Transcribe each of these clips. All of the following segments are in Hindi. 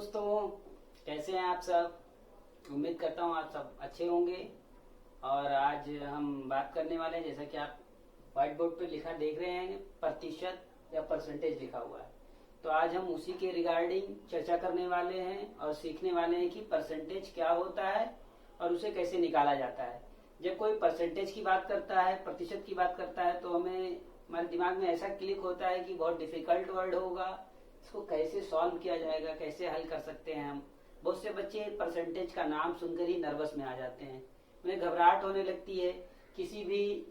दोस्तों, कैसे हैं आप सब। उम्मीद करता हूँ आप सब अच्छे होंगे। और आज हम बात करने वाले हैं, जैसा कि आप व्हाइट बोर्ड पे लिखा देख रहे हैं, प्रतिशत या परसेंटेज लिखा हुआ है। तो आज हम उसी के रिगार्डिंग चर्चा करने वाले हैं और सीखने वाले हैं कि परसेंटेज क्या होता है और उसे कैसे निकाला जाता है। जब कोई परसेंटेज की बात करता है, प्रतिशत की बात करता है, तो हमारे दिमाग में ऐसा क्लिक होता है कि बहुत डिफिकल्ट वर्ड होगा, इसको कैसे सॉल्व किया जाएगा, कैसे हल कर सकते हैं हम। बहुत से बच्चे परसेंटेज का नाम सुनकर ही नर्वस में आ जाते हैं, उन्हें घबराहट होने लगती है। किसी भी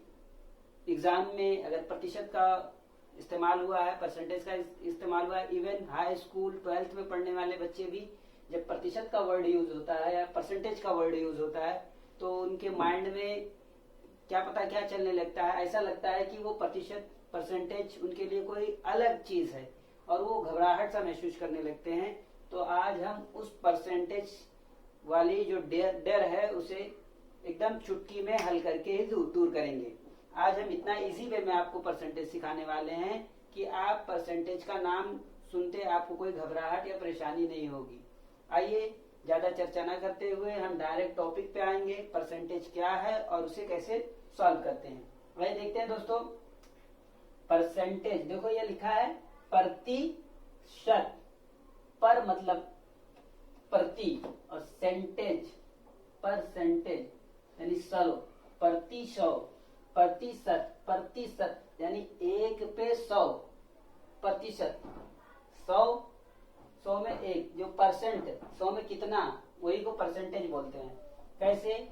एग्जाम में अगर प्रतिशत का इस्तेमाल हुआ है, परसेंटेज का इस्तेमाल हुआ है, इवन हाई स्कूल 12th में पढ़ने वाले बच्चे भी जब प्रतिशत का वर्ड यूज होता है या परसेंटेज का वर्ड यूज होता है तो उनके माइंड में क्या पता क्या चलने लगता है। ऐसा लगता है कि वो प्रतिशत परसेंटेज उनके लिए कोई अलग चीज है और वो घबराहट सा महसूस करने लगते हैं। तो आज हम उस परसेंटेज वाली जो डर है उसे एकदम चुटकी में हल करके ही दूर करेंगे। आज हम इतना इजी वे में आपको परसेंटेज सिखाने वाले हैं कि आप परसेंटेज का नाम सुनते आपको कोई घबराहट या परेशानी नहीं होगी। आइए ज्यादा चर्चा न करते हुए हम डायरेक्ट टॉपिक पे आएंगे, परसेंटेज क्या है और उसे कैसे सॉल्व करते हैं। वही देखते हैं दोस्तों। परसेंटेज देखो, ये लिखा है प्रतिशत। पर मतलब प्रति और सेंटेज परसेंटेज यानी सौ, प्रतिशत प्रतिशत यानी 1 पे 100 प्रतिशत। 100 में 1 जो परसेंट, 100 में कितना, वही को परसेंटेज बोलते हैं। कैसे?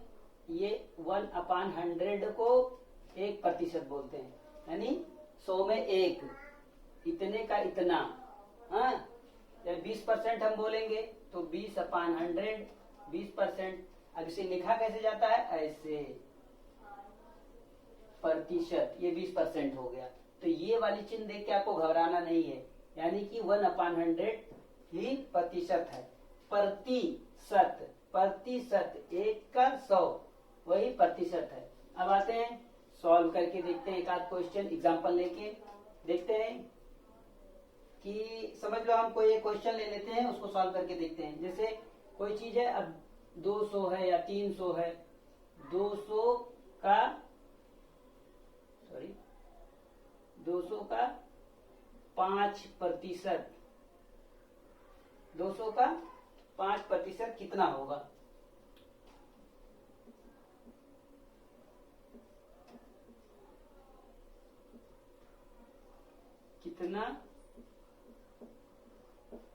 ये 1/100 को 1% बोलते हैं, यानी 100 में 1, इतने का इतना। हाँ, जब 20% हम बोलेंगे तो 20/100 20%। अब इसे लिखा कैसे जाता है? ऐसे, प्रतिशत, ये 20% हो गया। तो ये वाली चिन्ह देख के आपको घबराना नहीं है, यानी कि 1/100 ही प्रतिशत है। प्रतिशत प्रतिशत 1 का 100 वही प्रतिशत है। अब आते हैं सॉल्व करके देखते हैं, एक आध क्वेश्चन एग्जांपल लेके देखते हैं कि समझ लो, हम कोई एक क्वेश्चन ले लेते हैं, उसको सॉल्व करके देखते हैं। जैसे कोई चीज है, अब 200 है या 300 है, 200 का 5%, 200 का 5% कितना होगा? कितना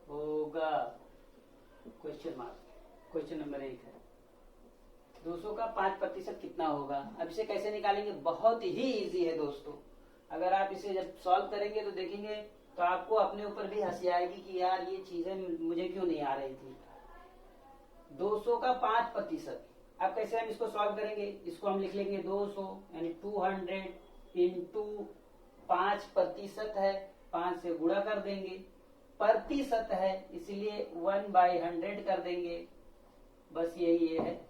होगा? Question mark. क्वेश्चन नंबर 1 है 200 का 5% कितना होगा। अब इसे कैसे निकालेंगे? बहुत ही इजी है दोस्तों। अगर आप इसे जब सॉल्व करेंगे तो देखेंगे तो आपको अपने ऊपर भी हंसी आएगी कि यार ये चीजें मुझे क्यों नहीं आ रही थी। 200 का 5%। अब कैसे हम इसको सॉल्व करेंगे? इसको हम लिख लेंगे 200 यानी 200 इंटू 5% है, 5 से गुणा कर देंगे। प्रतिशत है इसलिए 1/100 कर देंगे। बस यही है।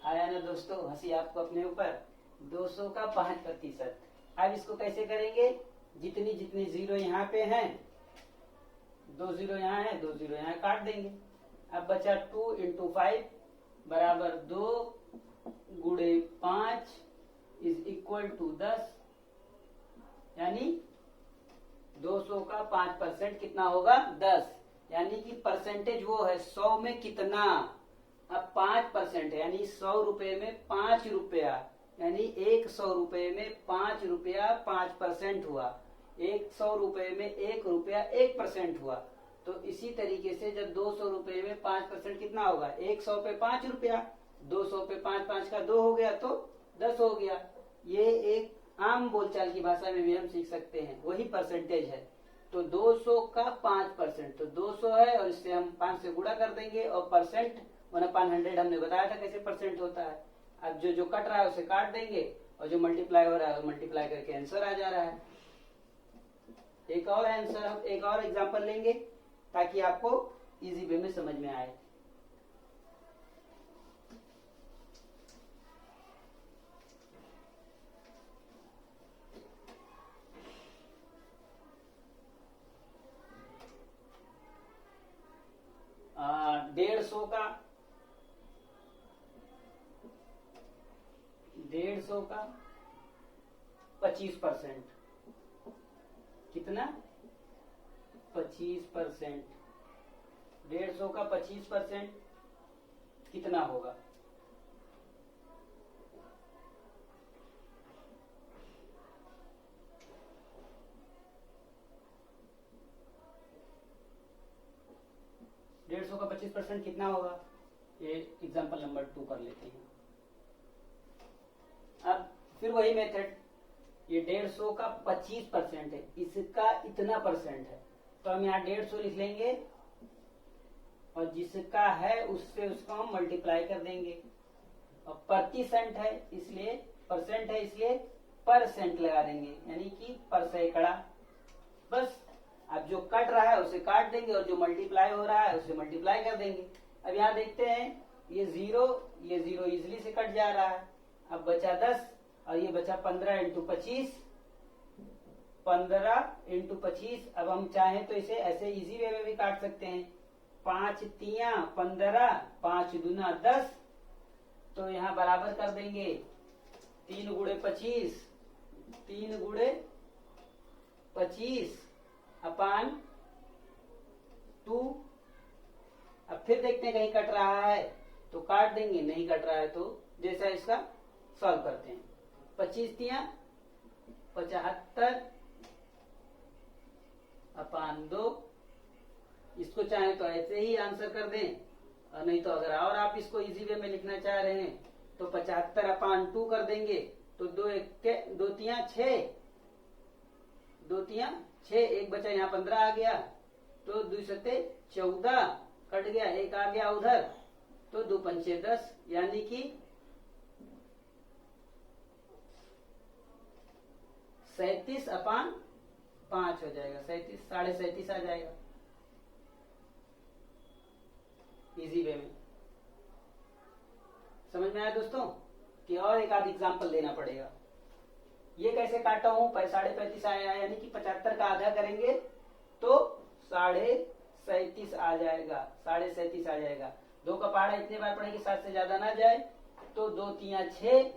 आया ना दोस्तों हंसी आपको अपने ऊपर? 200 का 5%। अब इसको कैसे करेंगे? जितनी जितनी जीरो यहाँ पे हैं, 2 जीरो यहाँ है, 2 जीरो यहाँ काट देंगे। अब बचा 2 इंटू 5 बराबर 2 गुणे 5 इज इक्वल टू 10, यानी 200 का 5% कितना होगा? 10। यानी कि परसेंटेज वो है 100 में कितना। अब 5% यानी 100 रुपए में 5 रुपया, यानी 100 रुपए में 5 रुपया 5% हुआ। 100 रुपए में 1 रुपया 1% हुआ। तो इसी तरीके से जब 200 रुपए में 5% कितना होगा? 100 पे 5 रुपया, 200 पे 5 5 का 2 हो गया तो 10 हो गया। ये एक आम बोलचाल की भाषा में भी हम सीख सकते हैं, वही परसेंटेज है। तो 200 का 5%, तो 200 है और इससे हम 5 से गुणा कर देंगे और परसेंट 1/100 हमने बताया था कैसे परसेंट होता है। अब जो कट रहा है उसे काट देंगे और जो मल्टीप्लाई हो रहा है मल्टीप्लाई करके आंसर आ जा रहा है। एक और आंसर, हम एक और एग्जांपल लेंगे ताकि आपको इजी वे में समझ में आए। 150 का 25%, कितना 25%, 150 का 25% कितना होगा? डेढ़ सौ का 25% कितना होगा? ये एग्जांपल नंबर 2 कर लेते हैं। अब फिर वही मेथड, ये 150 का 25% है, इसका इतना परसेंट है, तो हम यहाँ 150 लिख लेंगे और जिसका है उससे उसको हम मल्टीप्लाई कर देंगे। और प्रतिशत है इसलिए परसेंट है इसलिए परसेंट लगा देंगे, यानी कि पर सैकड़ा। बस अब जो कट रहा है उसे काट देंगे और जो मल्टीप्लाई हो रहा है उसे मल्टीप्लाई कर देंगे। अब यहाँ देखते हैं ये जीरो इजिली से कट जा रहा है। अब बचा 10 और ये बचा 15 इंटू 25, 15 इंटू 25। अब हम चाहें तो इसे ऐसे इजी वे में भी काट सकते हैं। 5 तिया 15, 5 दूना 10, तो यहाँ बराबर कर देंगे 3 गुणे 25, 3 गुणे 25 अपान 2। अब फिर देखते हैं कहीं कट रहा है तो काट देंगे, नहीं कट रहा है तो जैसा इसका सॉल्व करते हैं। 25 तिया 75 अपान 2। इसको चाहे तो ऐसे ही आंसर कर दें, और नहीं तो अगर और आप इसको इजी वे में लिखना चाह रहे हैं तो 75 अपान 2 कर देंगे। तो 2 तिया 6, 2 तिया 6, एक बचा यहाँ 15 आ गया, तो 2 सत्ते 14 कट गया, एक आ गया उधर, तो 2 पंचे 10, यानी कि 37 अपान 5 हो जाएगा, 37, 37.5 आ जाएगा इजी वे में। समझ में आया दोस्तों? कि और एक आध एग्जाम्पल देना पड़ेगा। ये कैसे काटा हूं? 35.5 आया, यानी कि 75 का आधा करेंगे तो 37.5 आ जाएगा, 37.5 आ जाएगा। 2 का पहाड़ा इतने बार पढ़ेंगे 7 से ज्यादा ना जाए, तो 2 तिया 6।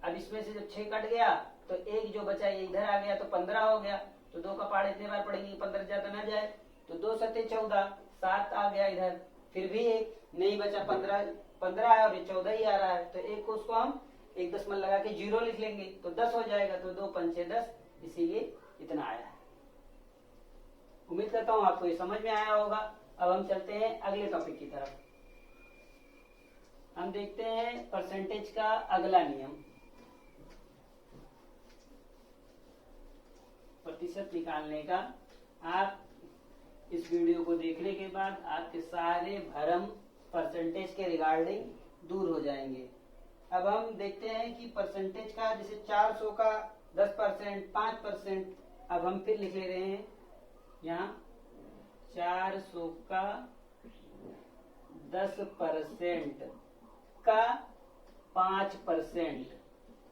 अब इसमें से जब 6 कट गया तो एक जो बचा ये इधर आ गया तो 15 हो गया, तो 2 का पहाड़ा इतने बार पढ़ेंगे 15 ज्यादा ना जाए, तो 2 सत्ते 14, 7 आ गया इधर, फिर भी एक नहीं बचा, 15 है और ये 14 ही आ रहा है, तो एक को उसको हम 1 दशमलव लगा के 0 लिख लेंगे तो 10 हो जाएगा, तो 2 पंचे 10, इसीलिए इतना आया है। उम्मीद करता हूं आपको ये समझ में आया होगा। अब हम चलते हैं अगले टॉपिक की तरफ। हम देखते हैं परसेंटेज का अगला नियम। प्रतिशत निकालने का। आप इस वीडियो को देखने के बाद आपके सारे भ्रम परसेंटेज के रिगार्डिंग दूर हो जाएंगे। अब हम देखते हैं कि परसेंटेज का, जैसे 400 का 10%, 5%, अब हम फिर लिख ले रहे हैं यहाँ 400 का 10% का 5%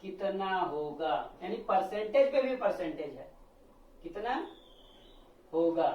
कितना होगा, यानी परसेंटेज पे भी परसेंटेज है, कितना होगा।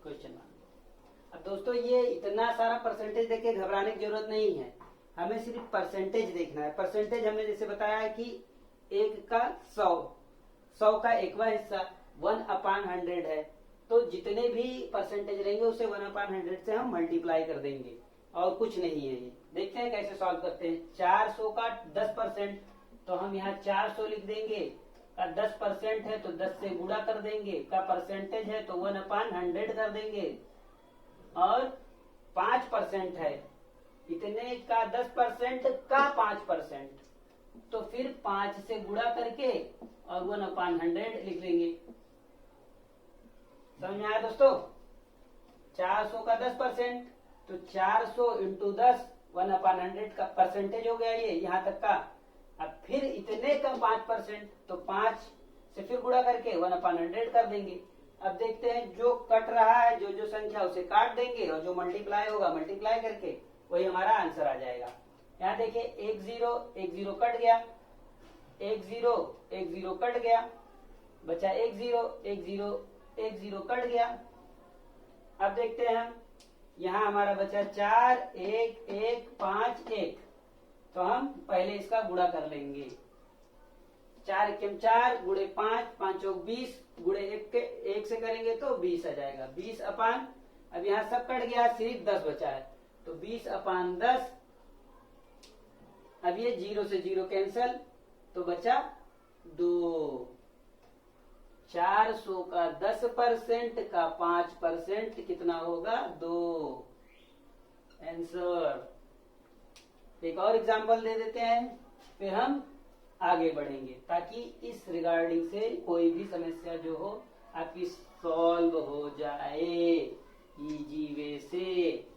Question mark. अब दोस्तों ये इतना सारा परसेंटेज देके घबराने की जरूरत नहीं है, हमें सिर्फ परसेंटेज देखना है। परसेंटेज हमने जैसे बताया है कि 1 का 100 का 1वां हिस्सा 1/100 है, तो जितने भी परसेंटेज रहेंगे उसे 1/100 से हम मल्टीप्लाई कर देंगे, और कुछ नहीं है ये। देखते हैं कैसे सॉल्व करते हैं। 400 का 10%, तो हम यहाँ 400 लिख देंगे, का 10% है तो 10 से गुणा कर देंगे, का परसेंटेज है तो 1/100 कर देंगे, और 5% है, इतने का 10% का 5%, तो फिर 5 से गुणा करके और 1/100 लिख लेंगे। समझ में आया दोस्तों? 400 का 10%, तो 400 इंटू 10, 1/100 का परसेंटेज हो गया ये यहाँ तक का। अब फिर इतने का 5%, तो 5 से फिर गुणा करके 1/100 कर देंगे। अब देखते हैं जो कट रहा है, जो जो संख्या उसे काट देंगे, और जो मल्टीप्लाई होगा मल्टीप्लाई करके वही हमारा आंसर आ जाएगा। यहाँ देखिए 1 0 कट गया, एक जीरो कट गया, बचा एक जीरो कट गया। अब देखते हैं हम, यहाँ हमारा बचा 4 1 1 5 1, तो हम पहले इसका गुणा कर लेंगे। 4 एकम 4 गुणे 5 5 20 गुणे 1 से करेंगे तो 20 आ जाएगा। 20 अपान, अब यहाँ सब कट गया, सिर्फ 10 बचा है, तो 20 अपान 10। अब ये 0 से 0 कैंसल, तो बचा 2। 400 का 10% का 5% कितना होगा? 2। आंसर। एक और एग्जांपल दे देते हैं, फिर हम आगे बढ़ेंगे, ताकि इस रिगार्डिंग से कोई भी समस्या जो हो आपकी सॉल्व हो जाए इजी वे से।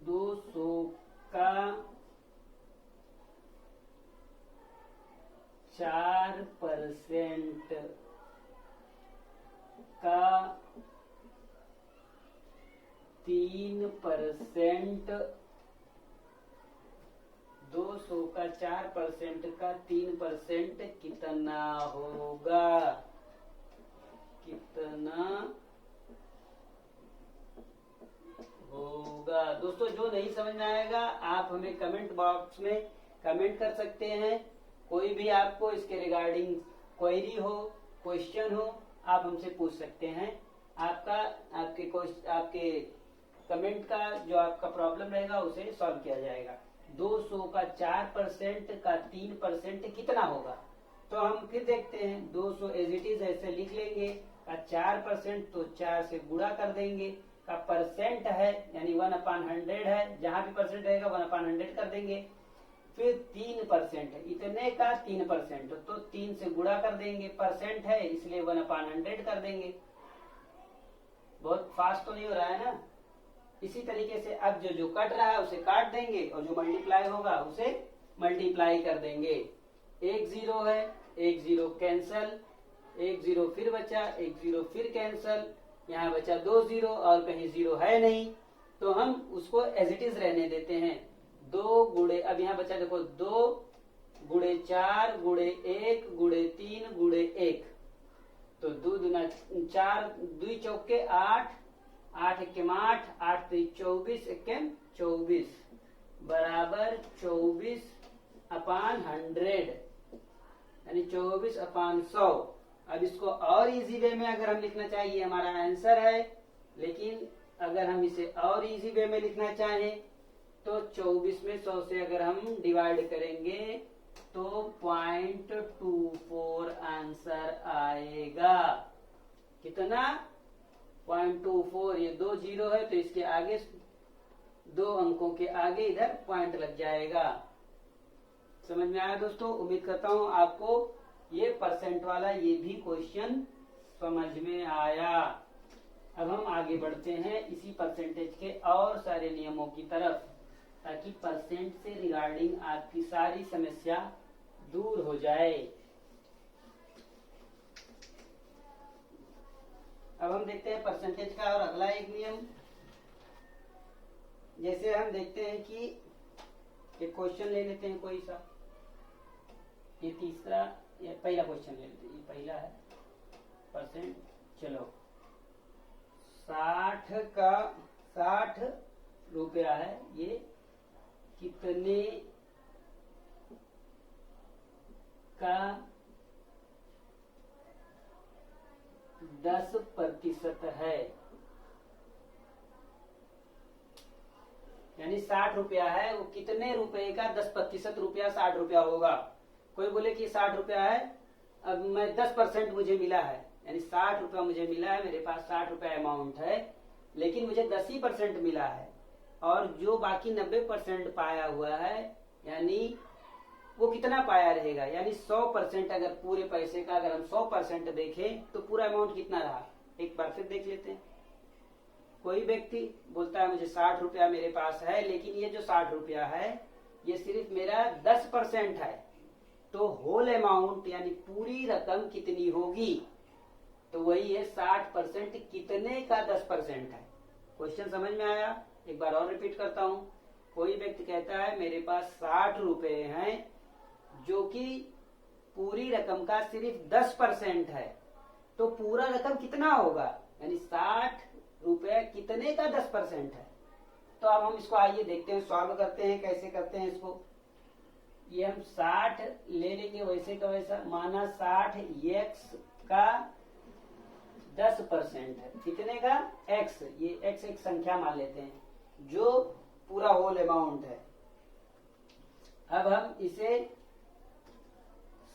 दो सौ का 4% का 3%, 200 का 4% का 3% कितना होगा? कितना होगा? दोस्तों जो नहीं समझ में आएगा आप हमें कमेंट बॉक्स में कमेंट कर सकते हैं। कोई भी आपको इसके रिगार्डिंग क्वेरी हो, क्वेश्चन हो, आप हमसे पूछ सकते हैं। आपके कमेंट का जो आपका प्रॉब्लम रहेगा उसे सॉल्व किया जाएगा। 200 का 4% का 3% कितना होगा? तो हम फिर देखते हैं, 200 एज इट इज ऐसे लिख लेंगे, का 4% तो 4 से गुणा कर देंगे, का परसेंट है यानी 1/100 है, जहां भी परसेंट रहेगा 1/100 कर देंगे। फिर 3% है, इतने का 3%, तो 3 से गुणा कर देंगे, परसेंट है इसलिए 1/100 कर देंगे। बहुत फास्ट तो नहीं हो रहा है ना? इसी तरीके से अब जो कट रहा है उसे काट देंगे, और जो मल्टीप्लाई होगा उसे मल्टीप्लाई कर देंगे। 1 0 है, 1 0 कैंसल, 1 0 फिर बचा, 1 0 फिर कैंसल, यहाँ बचा 2 0 और कहीं 0 है नहीं, तो हम उसको एज इट इज रहने देते हैं। 2 गुणे, अब यहाँ बचा देखो 2 गुणे 4 गुणे 1 गुणे 3 गुणे 1, तो 2 दूना 4, 2 चौके 8, 8 एकम 8, 8 3 24 एकम 24 बराबर 24/100 यानी 24/100। अब इसको और इजी वे में अगर हम लिखना चाहिए, हमारा आंसर है, लेकिन अगर हम इसे और इजी वे में लिखना चाहें तो 24 में 100 से अगर हम डिवाइड करेंगे तो 0.24 आंसर आएगा। कितना? 0.24। ये 2 0 है तो इसके आगे 2 अंकों के आगे इधर पॉइंट लग जाएगा। समझ में आया दोस्तों? उम्मीद करता हूं आपको ये परसेंट वाला ये भी क्वेश्चन समझ में आया। अब हम आगे बढ़ते हैं इसी परसेंटेज के और सारे नियमों की तरफ, ताकि परसेंट से रिगार्डिंग आपकी सारी समस्या दूर हो जाए। अब हम देखते हैं परसेंटेज का और अगला एक नियम। जैसे हम देखते हैं कि एक क्वेश्चन ले लेते हैं कोई सा, ये तीसरा, ये पहला क्वेश्चन ले लेते हैं, ये पहला है परसेंट। चलो 60 रुपया है, ये कितने का 10% है? यानी 60 रुपया है, वो कितने रुपए का 10% रुपया 60 रुपया होगा। कोई बोले कि 60 रुपया है, अब मैं 10% मुझे मिला है, यानी 60 रुपया मुझे मिला है, मेरे पास 60 रुपया अमाउंट है, लेकिन मुझे 10% मिला है, और जो बाकी 90% पाया हुआ है, यानी वो कितना पाया रहेगा? यानी 100% अगर पूरे पैसे का अगर हम 100% देखें तो पूरा अमाउंट कितना रहा? एक बार फिर देख लेते हैं। कोई व्यक्ति बोलता है मुझे 60 रुपया मेरे पास है, लेकिन ये जो 60 रुपया है ये सिर्फ मेरा 10% है, तो होल अमाउंट यानी पूरी रकम कितनी होगी? तो वही है 60% कितने का 10% है। क्वेश्चन समझ में आया? एक बार और रिपीट करता हूं। कोई व्यक्ति कहता है मेरे पास 60 रुपए हैं जो कि पूरी रकम का सिर्फ 10% है, तो पूरा रकम कितना होगा, यानी 60 रुपए कितने का 10% है। तो अब हम इसको आइए देखते हैं, सॉल्व करते हैं, कैसे करते हैं इसको। ये हम 60 ले लेंगे वैसे का वैसा, माना 60 x का 10% है, कितने का, x, ये x एक संख्या मान लेते हैं जो पूरा होल अमाउंट है। अब हम इसे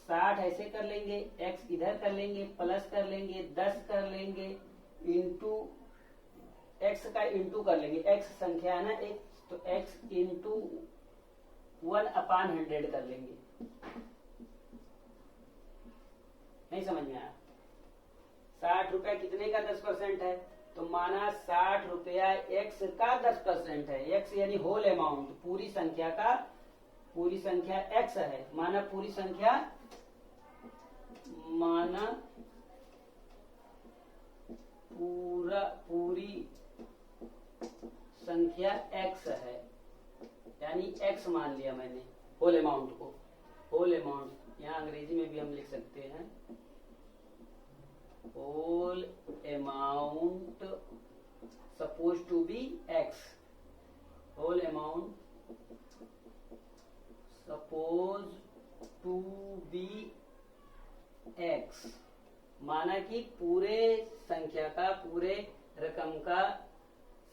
60 ऐसे कर लेंगे, x इधर कर लेंगे, प्लस कर लेंगे, 10 कर लेंगे, इंटू x का इंटू कर लेंगे, x संख्या है ना एक, तो x इंटू 1/100 कर लेंगे। नहीं समझ में आया? 60 रुपया कितने का 10% है, तो माना 60 रुपया x का 10% है, x यानी होल अमाउंट, पूरी संख्या का, पूरी संख्या x है, माना पूरी संख्या, माना पूरी संख्या x है, यानी x मान लिया मैंने होल अमाउंट को। होल अमाउंट यहाँ अंग्रेजी में भी हम लिख सकते हैं, whole amount suppose to be x, whole amount suppose to be x, माना कि पूरे संख्या का, पूरे रकम का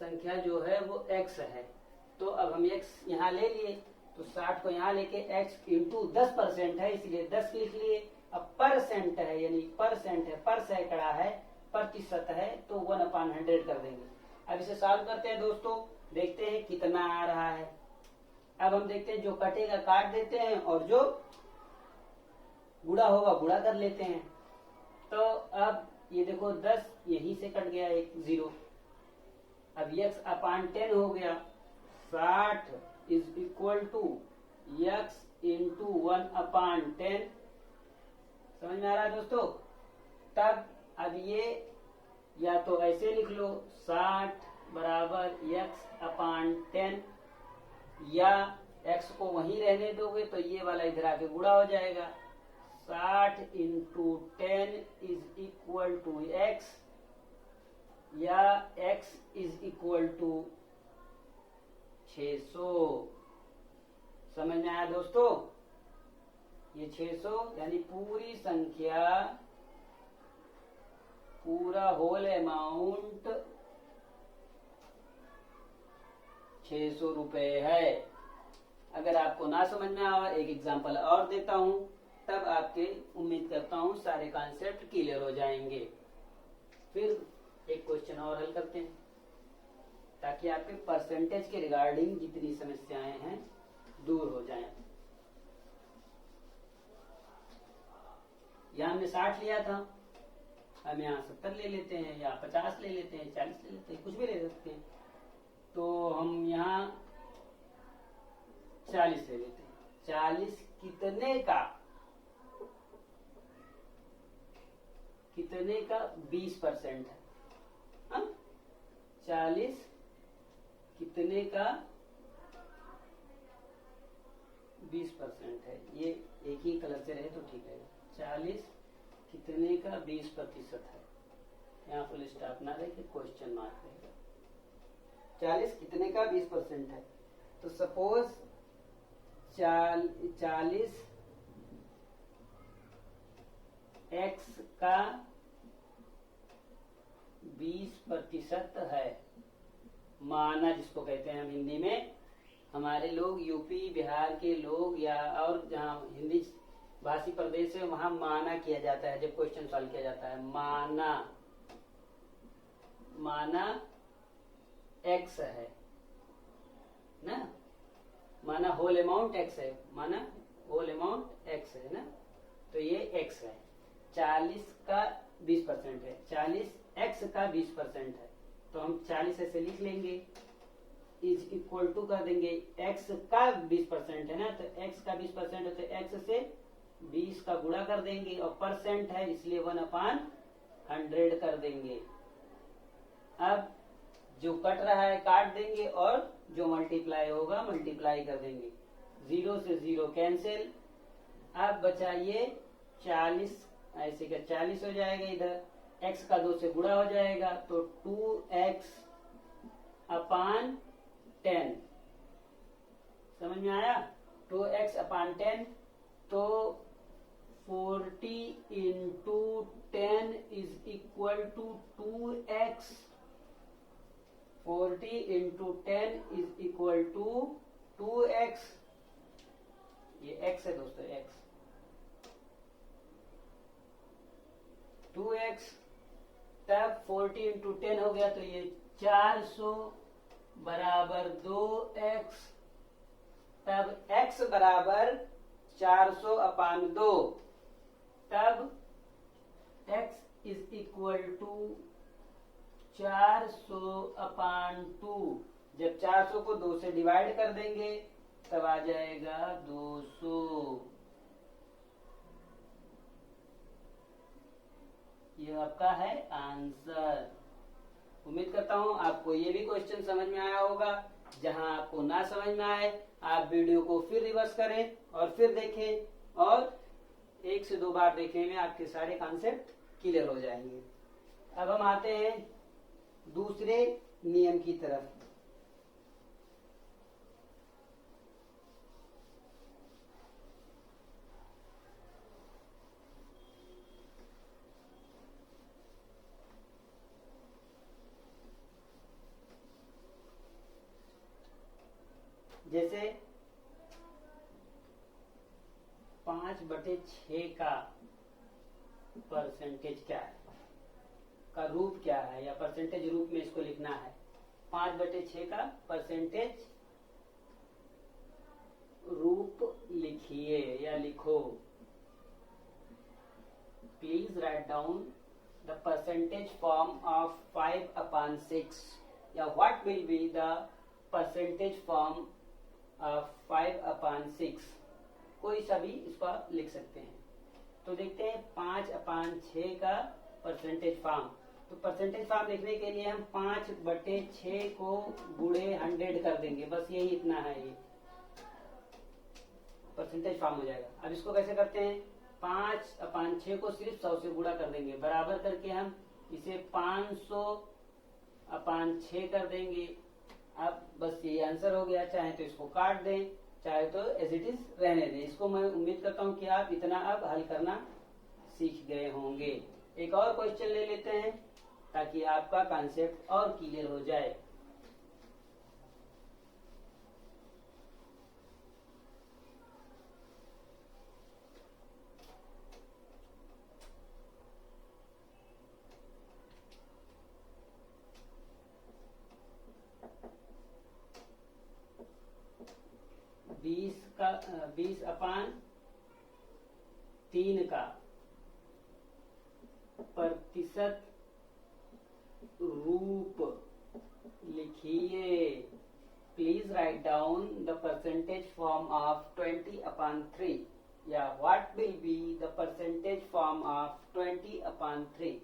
संख्या जो है वो x है। तो अब हम x यहाँ ले लिए, तो 60 को यहाँ लेके x इंटू 10% है, इसलिए 10 लिख लिए। अब परसेंट है, यानी परसेंट है, पर सैकड़ा है, प्रतिशत है, तो 1/100 कर देंगे। अब इसे सॉल्व करते हैं दोस्तों, देखते हैं कितना आ रहा है। अब हम देखते हैं, जो कटेगा काट देते हैं और जो गुणा होगा गुणा कर लेते हैं। तो अब ये देखो 10 यहीं से कट गया, एक 0। अब x/10 हो गया, 60 is equal to x into 1/10। समझ में आ रहा है दोस्तों? तब अब ये या तो ऐसे लिख लो, 60 बराबर x/10, या x को वहीं रहने दोगे तो ये वाला इधर आके गुणा हो जाएगा। 60 into 10 is equal to x, या x इज इक्वल टू 600। समझ में आया दोस्तों? ये 600 यानी पूरी संख्या, पूरा होल अमाउंट 600 रुपए है। अगर आपको ना समझ में आवा, एक एग्जांपल और देता हूं, तब आपके उम्मीद करता हूं सारे कॉन्सेप्ट क्लियर हो जाएंगे। फिर एक क्वेश्चन और हल करते हैं, ताकि आपके परसेंटेज के रिगार्डिंग जितनी समस्याएं हैं दूर हो जाएं। यहाँ हमने 60 लिया था, हम यहाँ 70 ले लेते हैं, या 50 ले लेते हैं, 40 ले लेते हैं, कुछ भी ले सकते हैं। तो हम यहाँ 40 ले लेते हैं। 40 कितने का, कितने का 20% है, हाँ? 40 कितने का 20% है। ये एक ही कलर से रहे तो ठीक है। 40 कितने का 20% है, यहाँ फुल स्टॉप ना रहे, क्वेश्चन मार्क रहेगा। 40 कितने का 20% है, तो सपोज 40 x का 20% है, माना जिसको कहते हैं हम हिंदी में, हमारे लोग यूपी बिहार के लोग या और जहाँ हिंदी भाषी प्रदेश है वहां माना किया जाता है जब क्वेश्चन सॉल्व किया जाता है। माना x है ना, माना होल अमाउंट x है, माना होल अमाउंट x है ना, तो ये x है। 40 का 20% है, 40 x का 20% है, तो हम 40 ऐसे लिख लेंगे, इज इक्वल टू कर देंगे, x का 20% है ना, तो x का 20% है तो x से 20 का गुणा कर देंगे, और परसेंट है इसलिए 1/100 100 कर देंगे। अब जो कट रहा है काट देंगे और जो मल्टीप्लाई होगा मल्टीप्लाई कर देंगे। 0 से 0 कैंसिल। अब बचा ये 40, ऐसे का 40 हो जाएगा। इधर x का 2 से गुणा हो जाएगा तो 2x अपान 10। समझ में आया? 2x अपान 10। तो 40 into 10 is equal to 2x। 40 into 10 is equal to 2x। ये x है दोस्तों, x 2x। तब 40 इंटू 10 हो गया तो ये 400 बराबर 2x। तब x बराबर 400 अपान 2। तब x इज इक्वल टू 400 अपान 2। जब 400 को 2 से डिवाइड कर देंगे तब आ जाएगा 200। ये आपका है आंसर। उम्मीद करता हूं आपको ये भी क्वेश्चन समझ में आया होगा। जहां आपको ना समझ में आए आप वीडियो को फिर रिवर्स करें और फिर देखें, और 1 से 2 बार देखने में आपके सारे कॉन्सेप्ट क्लियर हो जाएंगे। अब हम आते हैं दूसरे नियम की तरफ। जैसे 5/6 का परसेंटेज क्या है, का रूप क्या है, या परसेंटेज रूप में इसको लिखना है। 5/6 का परसेंटेज रूप लिखिए या लिखो। Please write down the percentage form of 5/6, या what will be the percentage form of 5/6। कोई सा भी इसको लिख सकते हैं। तो देखते हैं 5/6 का परसेंटेज फॉर्म। तो परसेंटेज फॉर्म लिखने के लिए हम 5/6 को गुणे 100 कर देंगे, बस यही इतना है। ये परसेंटेज फॉर्म हो जाएगा। अब इसको कैसे करते हैं? 5/6 को सिर्फ 100 से गुणा कर देंगे, बराबर करके हम इसे 500/6 कर देंगे। अब बस ये आंसर हो गया। चाहे तो इसको काट दें, चाहे तो एज इट इज रहने दें। इसको मैं उम्मीद करता हूं कि आप इतना अब हल करना सीख गए होंगे। एक और क्वेश्चन ले लेते हैं ताकि आपका कॉन्सेप्ट और क्लियर हो जाए। का 20/3 का प्रतिशत रूप लिखिए। Please write down the percentage form of 20/3, या what will be the percentage form of 20/3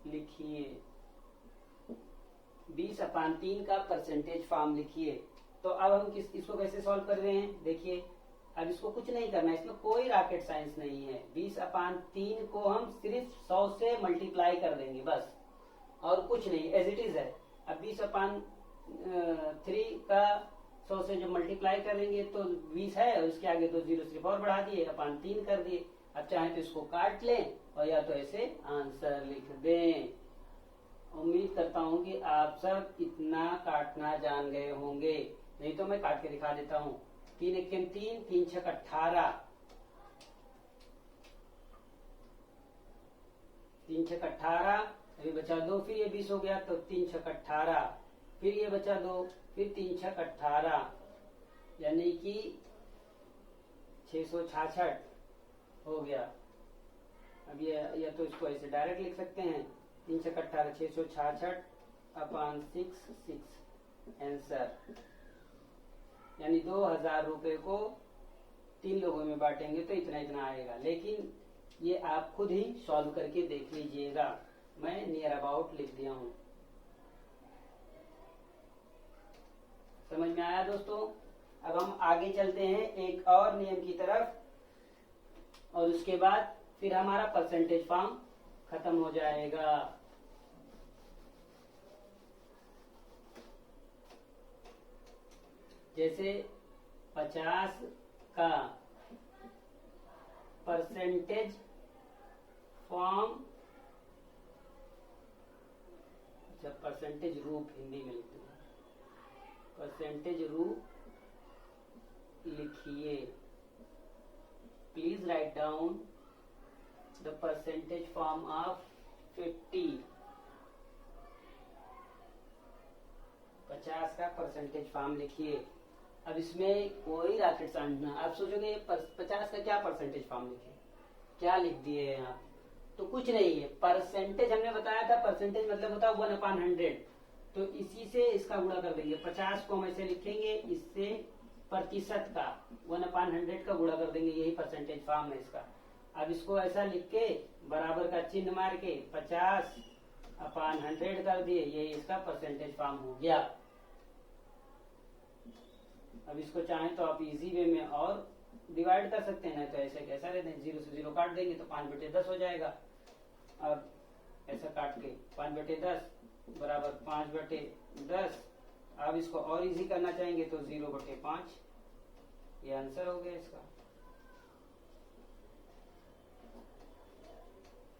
लिखिए। 20/3 का परसेंटेज फॉर्म लिखिए। तो अब हम इसको कैसे सॉल्व कर रहे हैं? देखिए, अब इसको कुछ नहीं करना है, इसमें कोई रॉकेट साइंस नहीं है। 20/3 को हम सिर्फ 100 से मल्टीप्लाई कर देंगे बस, और कुछ नहीं, एज इट इज है। अब 20/3 का 100 से जो मल्टीप्लाई करेंगे तो 20 है, और इसके आगे तो 0 सिर्फ और बढ़ा दिए, 3 कर दिए। अब चाहे तो इसको काट लें और या तो ऐसे आंसर लिख दें। उम्मीद करता हूं कि आप सब इतना काटना जान गए होंगे। नहीं तो मैं काट के दिखा देता हूँ। 3 × 3 = 3, 3 × 6 = 18, 3 × 6 = 18। अभी बचा 2, फिर ये 20 हो गया तो 3 × 6 = 18, फिर ये बचा 2, फिर 3 × 6 = 18, यानी कि 666 हो गया। अब ये या तो इसको ऐसे डायरेक्ट लिख सकते हैं, 3 × 6 = 18, 666/6 आंसर। यानी 2000 रुपए को 3 लोगों में बांटेंगे तो इतना इतना आएगा। लेकिन ये आप खुद ही सॉल्व करके देख लीजिएगा। मैं नियर अबाउट लिख दिया हूं। समझ में आया दोस्तों? अब हम आगे चलते हैं एक और नियम की तरफ, और उसके बाद फिर हमारा परसेंटेज फॉर्म खत्म हो जाएगा। जैसे 50 का परसेंटेज फॉर्म, अच्छा परसेंटेज रूप हिंदी में लिखते हैं, परसेंटेज रूप लिखिए। Please write down the percentage form of 50 का परसेंटेज फॉर्म लिखिए। अब इसमें कोई रॉकेट साइंस ना, आप सोचोगे 50 का क्या परसेंटेज फॉर्म लिखे, क्या लिख दिए हैं आप? तो कुछ नहीं है। परसेंटेज हमने बताया था, परसेंटेज मतलब होता है 1/100, तो इसी से इसका गुणा कर देंगे। 50 को हम ऐसे लिखेंगे, इससे प्रतिशत का 1/100 का गुणा कर देंगे, यही परसेंटेज फॉर्म है इसका। अब इसको ऐसा लिख के बराबर का चिन्ह मार के 50/100 कर दिए, ये इसका परसेंटेज फॉर्म हो गया। अब इसको चाहें तो आप इजी वे में और डिवाइड कर सकते हैं, तो ऐसे कैसा रहते हैं, 0 से 0 काट देंगे तो 5/10 हो जाएगा। अब ऐसा काट के 5/10 बराबर 5/10। अब इसको और इजी करना चाहेंगे तो 0/5, ये आंसर हो गया इसका।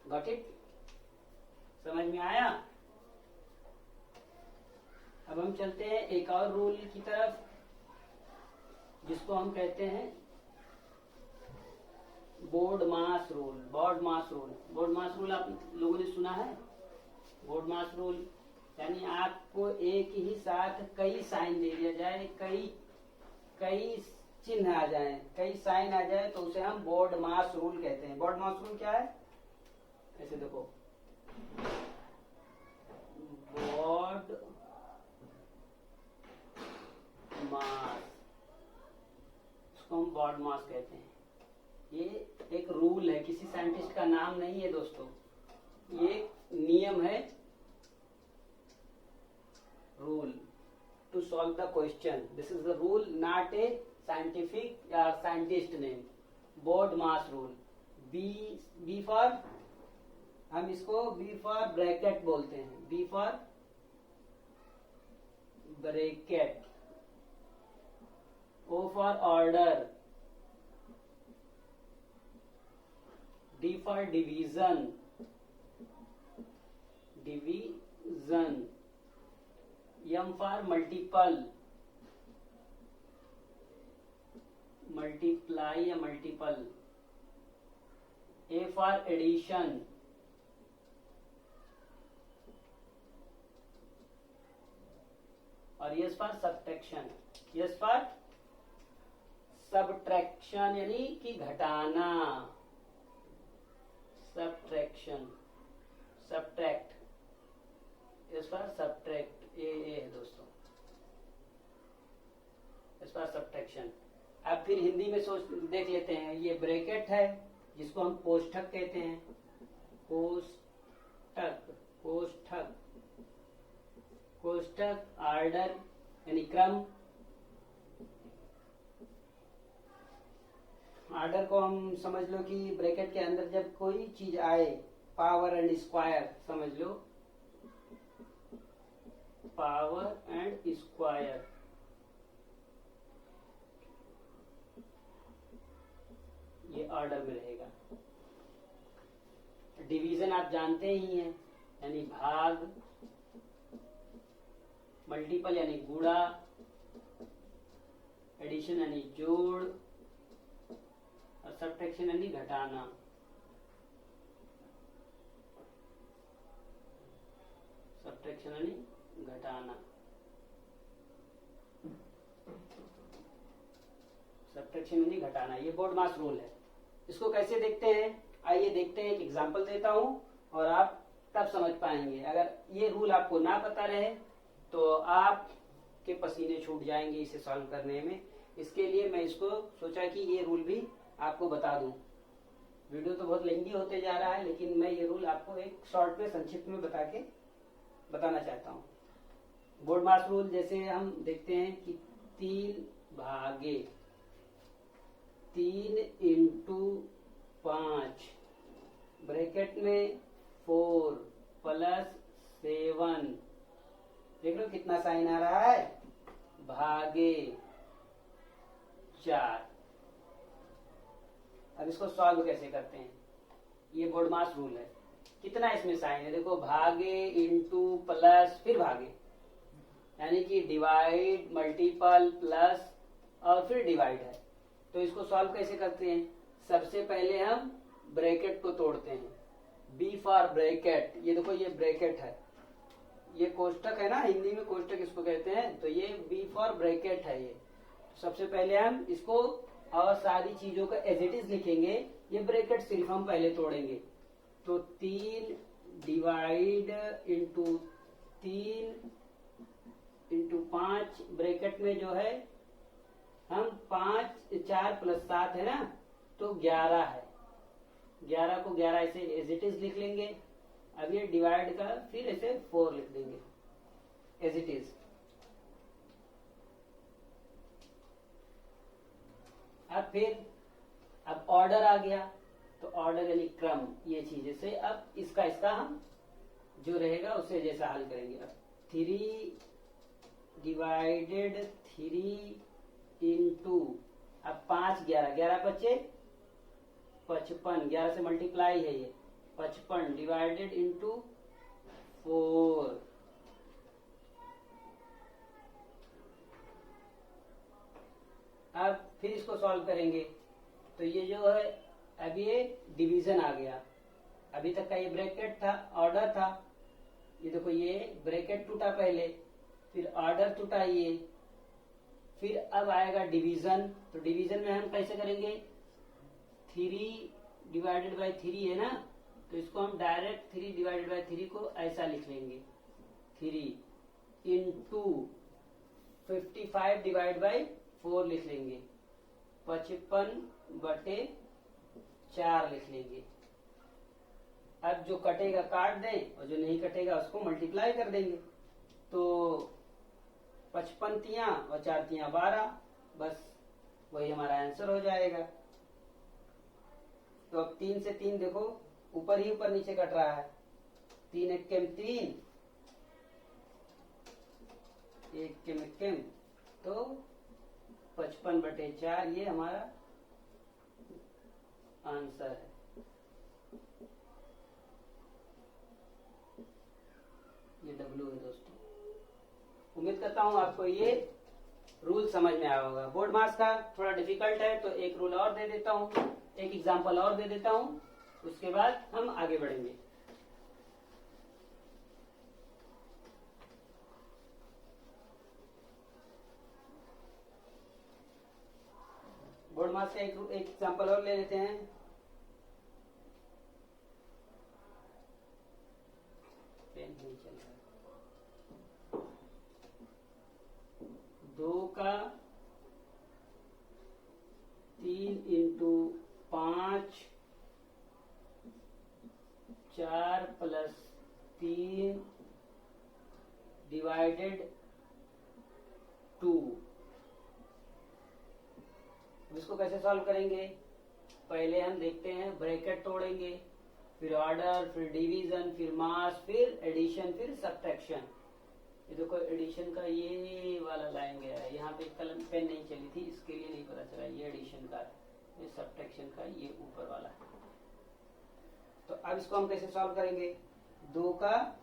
Got it? समझ में आया? अब हम चलते हैं एक और रूल की तरफ, जिसको हम कहते हैं बोर्ड मास रूल। बोर्ड मास रूल आप लोगों ने सुना है? बोर्ड मास रूल यानी आपको एक ही साथ कई साइन दे दिया जाए, कई चिन्ह आ जाए, कई साइन आ जाए, तो उसे हम बोर्ड मास रूल कहते हैं। बोर्ड मास रूल क्या है? ऐसे देखो, बोर्ड मास, इसको हम बोर्ड मास कहते हैं। ये एक रूल है, किसी साइंटिस्ट का नाम नहीं है दोस्तों, ये नियम है। Rule to solve the question, this is the rule, not a scientific या scientist name. BODMAS rule, B for, हम इसको बी फॉर ब्रैकेट बोलते हैं, B for bracket, O for order, D for division, M for multiple, multiply या multiple, A for addition, और S for subtraction, S for subtraction यानी कि घटाना, सब्ट्रैक्शन, सब्ट्रैक्ट, इस पर सब्ट्रैक्ट ये है दोस्तों, इस पर सब्ट्रैक्शन। अब फिर हिंदी में सोच देख लेते हैं, ये ब्रैकेट है जिसको हम कोष्ठक कहते हैं, कोष्ठक, कोष्ठक, कोष्ठक, ऑर्डर यानी क्रम। ऑर्डर को हम समझ लो कि ब्रैकेट के अंदर जब कोई चीज आए, पावर एंड स्क्वायर समझ लो, पावर एंड स्क्वायर, ये ऑर्डर में रहेगा। डिवीजन आप जानते ही हैं, यानी भाग, मल्टीपल यानी गुणा, एडिशन यानी जोड़, और सब्ट्रैक्शन यानी घटाना। सब्ट्रैक्शन यानी घटाना, सब्ट्रैक्शन यानी घटाना, ये बोर्ड मास रूल है। इसको कैसे देखते हैं, आइए देखते हैं, एक एग्जांपल देता हूं और आप तब समझ पाएंगे। अगर ये रूल आपको ना पता रहे तो आपके पसीने छूट जाएंगे इसे सॉल्व करने में। इसके लिए मैं इसको सोचा कि ये रूल भी आपको बता दूं। वीडियो तो बहुत लेंदी होते जा रहा है, लेकिन मैं ये रूल आपको एक शॉर्ट में संक्षिप्त में बताना चाहता हूँ। बोर्ड मास रूल जैसे हम देखते हैं कि 3 इंटू 5 ब्रैकेट में 4 प्लस 7, देख लो कितना साइन आ रहा है, भागे 4। अब इसको सॉल्व कैसे करते हैं, ये बोर्ड मास रूल है। कितना इसमें साइन है, देखो भागे इंटू प्लस फिर भागे, यानी कि डिवाइड मल्टीपल प्लस और फिर डिवाइड है। तो इसको सॉल्व कैसे करते हैं, सबसे पहले हम ब्रैकेट को तोड़ते हैं। बी फॉर ब्रैकेट, ये देखो ये ब्रैकेट है, ये कोष्टक है ना, हिंदी में कोष्टक इसको कहते हैं, तो ये बी फॉर ब्रैकेट है। ये सबसे पहले हम इसको और सारी चीजों को एज इट इज लिखेंगे, ये ब्रैकेट सिर्फ हम पहले तोड़ेंगे। तो 3 डिवाइड इंटू 5 ब्रैकेट में जो है हम 4 प्लस 7 है ना, तो 11 है। 11 को 11 ऐसे एज इट इज लिख लेंगे। अब ये डिवाइड का फिर ऐसे 4 लिख देंगे एज इट इज। अब ऑर्डर आ गया, तो ऑर्डर यानी क्रम, ये चीजें से अब इसका हम जो रहेगा उससे जैसा हल करेंगे। अब 3 डिवाइडेड 3 इंटू, अब 5 11 11 बचे 55, 11 से मल्टीप्लाई है ये 55 डिवाइडेड इंटू 4। अब फिर इसको सॉल्व करेंगे, तो ये जो है अब ये डिवीजन आ गया। अभी तक का ये ब्रैकेट था, ऑर्डर था, ये देखो ये ब्रैकेट टूटा पहले, फिर ऑर्डर टूटा ये, फिर अब आएगा डिवीजन। तो डिवीजन में हम कैसे करेंगे, 3 डिवाइडेड बाई 3 है ना, तो इसको हम डायरेक्ट 3 डिवाइडेड बाई 3 को ऐसा लिख लेंगे, 3 इंटू 55 डिवाइड बाई 4 लिख लेंगे, 55/4 लिख लेंगे। अब जो कटेगा काट दें और जो नहीं कटेगा उसको मल्टीप्लाई कर देंगे। तो 55 तियां और 4 तियां 12, बस वही हमारा आंसर हो जाएगा। तो अब 3 से 3 देखो ऊपर ही ऊपर नीचे कट रहा है, 3 एक्केम 3, 1 एक्केम, तो 55/4 ये हमारा आंसर है। ये W है दोस्तों। उम्मीद करता हूं आपको ये रूल समझ में आया होगा। बोर्ड मार्क्स का थोड़ा डिफिकल्ट है, तो एक रूल और दे देता हूं, एक एग्जांपल और दे देता हूं, उसके बाद हम आगे बढ़ेंगे। बोर्ड मार्क्स का एक एग्जांपल और ले लेते हैं। पेन नहीं चल रहा। 2 का 3 इंटू 5, 4 प्लस 3 डिवाइडेड 2। इसको कैसे सॉल्व करेंगे, पहले हम देखते हैं ब्रैकेट तोड़ेंगे, फिर ऑर्डर, फिर डिवीजन, फिर मास, फिर एडिशन, फिर सब्ट्रैक्शन। ये देखो एडिशन का ये वाला लाइन गया है, यहाँ पे कलम पेन नहीं चली थी इसके लिए नहीं पता चला, ये एडिशन का, ये सब्ट्रैक्शन का ये ऊपर वाला है। तो अब इसको हम कैसे सॉल्व करेंगे, 2 का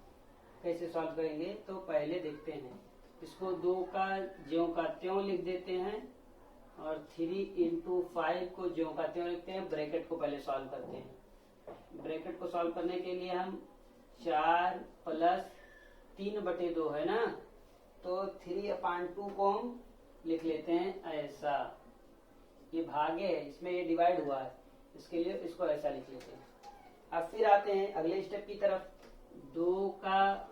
कैसे सॉल्व करेंगे, तो पहले देखते हैं इसको 2 का ज्यों का त्यों लिख देते हैं और 3 इंटू 5 को ज्यों का त्यों लिखते हैं। ब्रैकेट को पहले सॉल्व करते हैं। ब्रैकेट को सॉल्व करने के लिए हम 4 प्लस 3/2 है ना, तो 3/2 को हम लिख लेते हैं ऐसा। ये भागे है, इसमें ये डिवाइड हुआ है, इसके लिए इसको ऐसा लिख लेते हैं। अब फिर आते हैं अगले स्टेप की तरफ। 2 का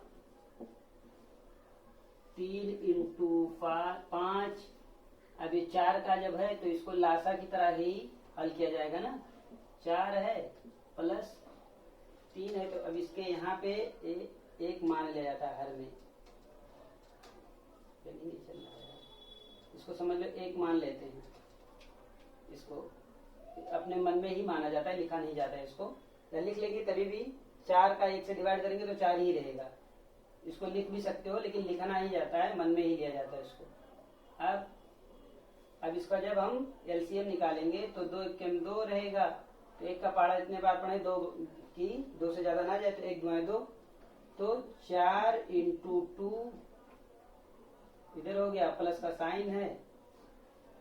3 इंटू 5, अब ये 4 का जब है तो इसको लासा की तरह ही हल किया जाएगा ना, 4 है प्लस 3 है, तो अब इसके यहाँ पे एक मान ले जाता है हर में, नहीं चल रहा है, इसको समझ लो एक मान लेते हैं, इसको अपने मन में ही माना जाता है, लिखा नहीं जाता है इसको, या लिख लेंगे तभी भी 4 का 1 से डिवाइड करेंगे तो 4 ही रहेगा, इसको लिख भी सकते हो लेकिन लिखा नहीं जाता है, मन में ही लिया जाता है इसको। अब इसका जब हम एलसीएम निकालेंगे तो 2 1 2 रहेगा, तो 1 का पहाड़ा इतने बार पढ़े 2 की 2 से ज्यादा ना जाए तो 1 2 2, तो 4 इंटू 2 इधर हो गया, प्लस का साइन है,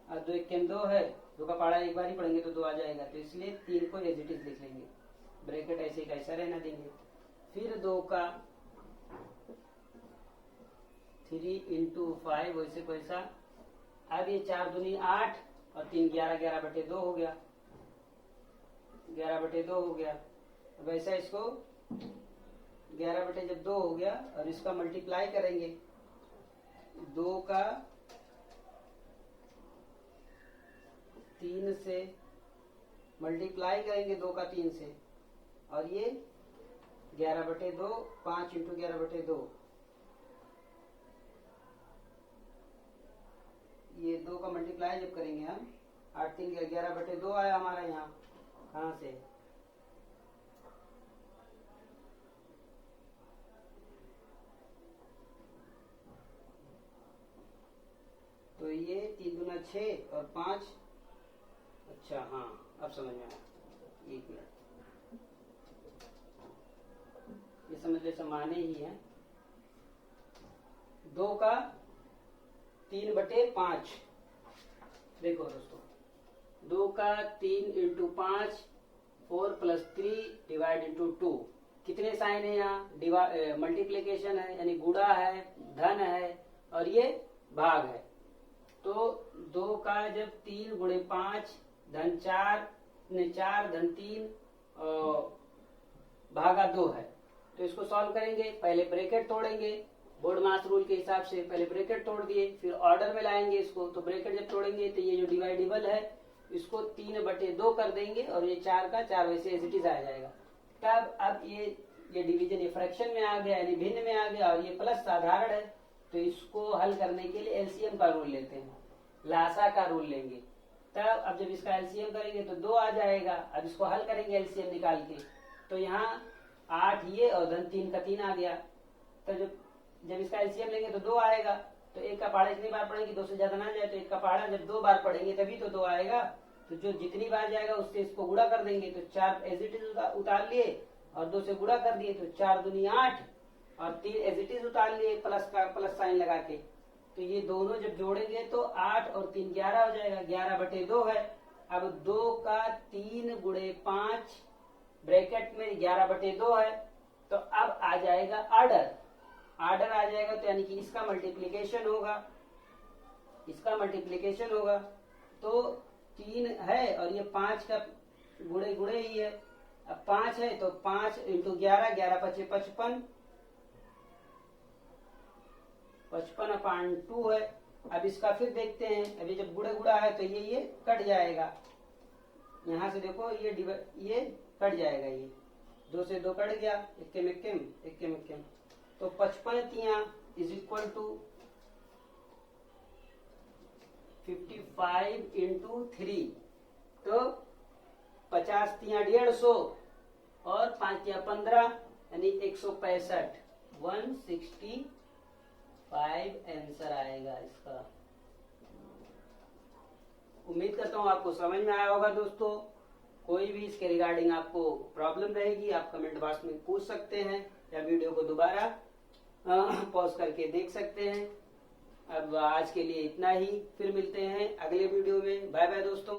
और 2 1 2 है, 2 का पहाड़ा एक बार ही पढ़ेंगे तो 2 आ जाएगा, तो इसलिए 3 को एज इट इज लिख लेंगे, ब्रैकेट ऐसे का ऐसा रहना देंगे। फिर 2 का 3 इंटू 5 वैसे को ऐसा, अब ये 4 दूनी 8 और 3 11 11 बटे 2 हो गया, 11 बटे 2 हो गया। वैसा इसको 11 बटे जब 2 हो गया और इसका मल्टीप्लाई करेंगे, 2 का 3 से मल्टीप्लाई करेंगे, 2 का 3 से, और ये 11 बटे 2 5 इंटू 11 बटे 2, ये 2 का मल्टीप्लाई जब करेंगे हम 8 3 11 बटे 2 आया हमारा यहाँ, कहाँ से, तो ये 3 दूना 6 और 5, अच्छा हाँ अब समझ में आया, 1 मिनट, ये समझ ले समाने ही है। 2 का 3 बटे 5, देखो दोस्तों 2 का 3 इंटू 5 4 प्लस 3 डिवाइड इंटू 2, कितने साइन है यहाँ, मल्टीप्लीकेशन है यानी गुणा है, धन है और ये भाग है, तो 2 का जब 3 गुणे 5 धन 4 धन 3 भागा 2 है, तो इसको सॉल्व करेंगे, पहले ब्रैकेट तोड़ेंगे, बोर्ड मास रूल के हिसाब से पहले ब्रैकेट तोड़ दिए, फिर ऑर्डर में लाएंगे इसको, तो ब्रैकेट जब तोड़ेंगे तो ये जो डिवाइडेबल है इसको 3 बटे 2 कर देंगे और ये 4 का 4 वैसे एज इट इज आ जाएगा। तब अब ये डिवीजन ये फ्रैक्शन में आ गया यानी भिन्न में आ गया, और ये प्लस साधारण है, तो इसको हल करने के लिए एलसीएम का रूल लेते हैं, लासा का रूल लेंगे, तब अब जब इसका एलसीएम करेंगे तो 2 आ जाएगा। अब इसको हल करेंगे एलसीएम निकाल के, तो यहाँ 8 ये और धन 3 का 3 आ गया, तो जब इसका एलसीएम लेंगे तो 2 आएगा, तो 1 का पहाड़ा इतनी बार पढ़ेंगे 2 से ज्यादा ना जाए, तो 1 का पहाड़ा जब 2 बार पढ़ेंगे तभी तो 2 आएगा, तो जो जितनी बार जाएगा उससे इसको गुणा कर देंगे, तो 4 एज इट इज उतार लिए और 2 से गुणा कर दिए, तो 4 दूनी 8 और 3 एज इट इज उतार लिए प्लस का प्लस साइन लगा के, तो ये दोनों जब जोड़ेंगे तो 8 और 3 11 हो जाएगा, 11 बटे 2 है। अब 2 का 3 गुणे 5 ब्रैकेट में 11 बटे 2 है, तो अब आ जाएगा ऑर्डर आ जाएगा, तो यानी कि इसका मल्टीप्लीकेशन होगा, तो 3 है और ये 5 का गुणे ही है, अब 5 है तो 5 इंटू 11 11 पचे 55 55/2 है। अब इसका फिर देखते हैं, अभी जब गुड़ा है तो ये कट जाएगा, यहाँ से देखो ये कट जाएगा, ये 2 से 2 कट गया, इक्कीम, तो 55 इज इक्वल टू 55 इंटू 3, तो 50 150 और 5 15 यानी 165 165 आंसर आएगा इसका। उम्मीद करता हूँ आपको समझ में आया होगा दोस्तों। कोई भी इसके रिगार्डिंग आपको प्रॉब्लम रहेगी आप कमेंट बॉक्स में पूछ सकते हैं, या वीडियो को दोबारा पॉज करके देख सकते हैं। अब आज के लिए इतना ही, फिर मिलते हैं अगले वीडियो में। बाय बाय दोस्तों।